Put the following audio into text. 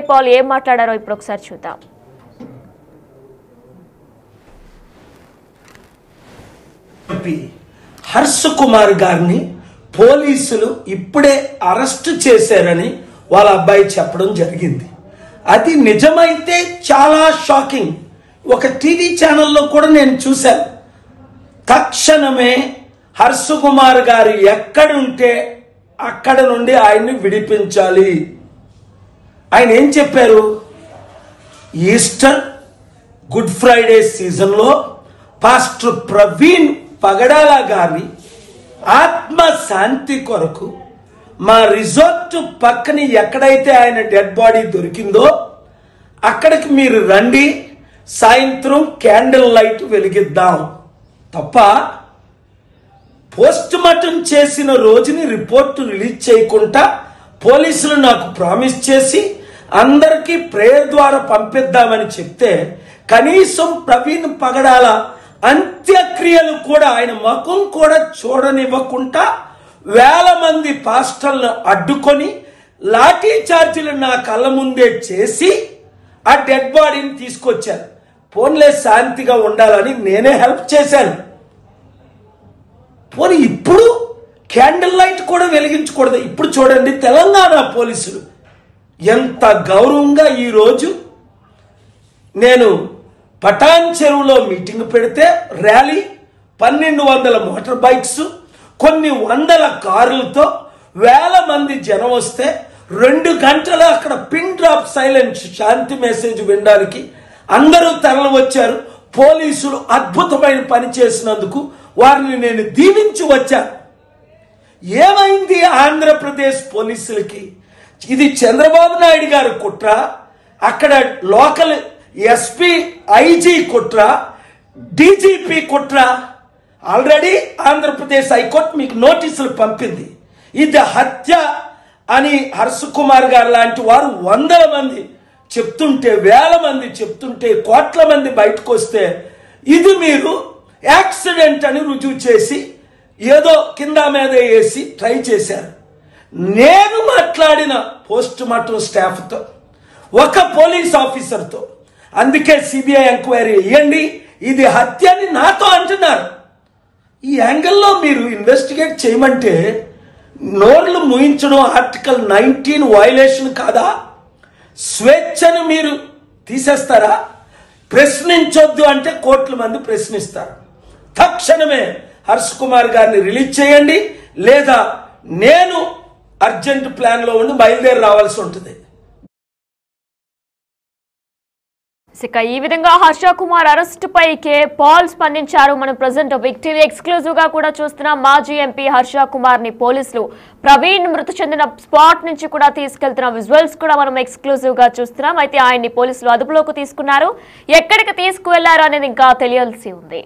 Paul ఏం మాట్లాడారో ఇప్పుడు ఒకసారి చూద్దాం. హర్ష కుమార్ గారిని పోలీసులు ఇప్పుడే అరెస్ట్ చేశారని వాళ్ళ అబ్బాయి చెప్పడం జరిగింది. అది నిజమైతే చాలా షాకింగ్. ఒక టీవీ ఛానల్లో కూడా నేను చూశాను. తక్షణమే హర్ష కుమార్ గారు ఎక్కడుంటే అక్కడ నుండి ఆయన్ని విడిపించాలి. ఆయన ఏం చెప్పారు? ఈస్టర్ గుడ్ ఫ్రైడే సీజన్లో పాస్టర్ ప్రవీణ్ పగడాల గారి ఆత్మ శాంతి కొరకు మా రిసార్ట్ పక్కన ఎక్కడైతే ఆయన డెడ్ బాడీ దొరికిందో అక్కడికి మీరు రండి, సాయంత్రం క్యాండిల్ లైట్ వెలిగిద్దాం. తప్ప పోస్ట్ మార్టం చేసిన రోజుని రిపోర్టు రిలీజ్ చేయకుండా పోలీసులు నాకు ప్రామిస్ చేసి అందరికీ ప్రేయర్ ద్వారా పంపిద్దామని చెప్తే కనీసం ప్రవీణ్ పగడాల అంత్యక్రియలు కూడా ఆయన ముఖం కూడా చూడనివ్వకుండా వేల మంది పాస్టర్లను అడ్డుకొని లాఠీ చార్జీలు నా కళ్ళ ముందే చేసి ఆ డెడ్ బాడీని తీసుకొచ్చారు. పోన్లే శాంతిగా ఉండాలని నేనే హెల్ప్ చేశాను. పోనీ ఇప్పుడు క్యాండిల్ లైట్ కూడా వెలిగించకూడదు. ఇప్పుడు చూడండి తెలంగాణ పోలీసులు ఎంత గౌరవంగా ఈరోజు నేను పటాన్ చెరువులో మీటింగ్ పెడితే ర్యాలీ 1200 మోటార్ బైక్స్ కొన్ని వందల కారులతో వేల మంది జనం వస్తే 2 గంటలు అక్కడ పిన్ డ్రాప్ సైలెన్స్ శాంతి మెసేజ్ వినడానికి అందరూ తరలి వచ్చారు. పోలీసులు అద్భుతమైన పని చేసినందుకు వారిని నేను దీవించి వచ్చాను. ఏమైంది ఆంధ్రప్రదేశ్ పోలీసులకి? ఇది చంద్రబాబు నాయుడు గారి కుట్ర, అక్కడ లోకల్ ఎస్పీ ఐజీ కుట్ర, డీజీపీ కుట్ర. ఆల్రెడీ ఆంధ్రప్రదేశ్ హైకోర్టు మీకు నోటీసులు పంపింది. ఇది హత్య అని హర్ష కుమార్ గారు లాంటి వారు వందల మంది చెప్తుంటే, వేల మంది చెప్తుంటే, కోట్ల మంది బయటకు వస్తే ఇది మీరు యాక్సిడెంట్ అని రుజువు చేసి ఏదో కింద మీద వేసి ట్రై చేశారు. నేను మాట్లాడిన పోస్ట్ మార్టం స్టాఫ్తో, ఒక పోలీస్ ఆఫీసర్తో, అందుకే సిబిఐ ఎంక్వైరీ వేయండి, ఇది హత్య అని నాతో అంటున్నారు. ఈ యాంగిల్లో మీరు ఇన్వెస్టిగేట్ చేయమంటే నోర్లు ముయించడం ఆర్టికల్ 19 వయలేషన్ కాదా? స్వేచ్ఛను మీరు తీసేస్తారా? ప్రశ్నించొద్దు అంటే కోట్ల మంది ప్రశ్నిస్తారు. తక్షణమే హర్ష కుమార్ గారిని రిలీజ్ చేయండి, లేదా నేను అర్జెంట్ ప్లాన్లో ఉండి బయలుదేరి రావాల్సి ఉంటుంది. ఈ విధంగా హర్ష కుమార్ అరెస్ట్ పై పాల్ స్పందించారు. మనం ప్రజెంట్ బిగ్ టీవీ ఎక్స్క్లూజివ్ గా కూడా చూస్తున్నాం. మాజీ ఎంపీ హర్ష కుమార్ ని పోలీసులు ప్రవీణ్ మృతి చెందిన స్పాట్ నుంచి కూడా తీసుకెళ్తున్న విజువల్స్ కూడా మనం ఎక్స్క్లూజివ్ గా చూస్తున్నాం. అయితే ఆయన్ని పోలీసులు అదుపులోకి తీసుకున్నారు. ఎక్కడికి తీసుకువెళ్లారు అనేది ఇంకా తెలియాల్సి ఉంది.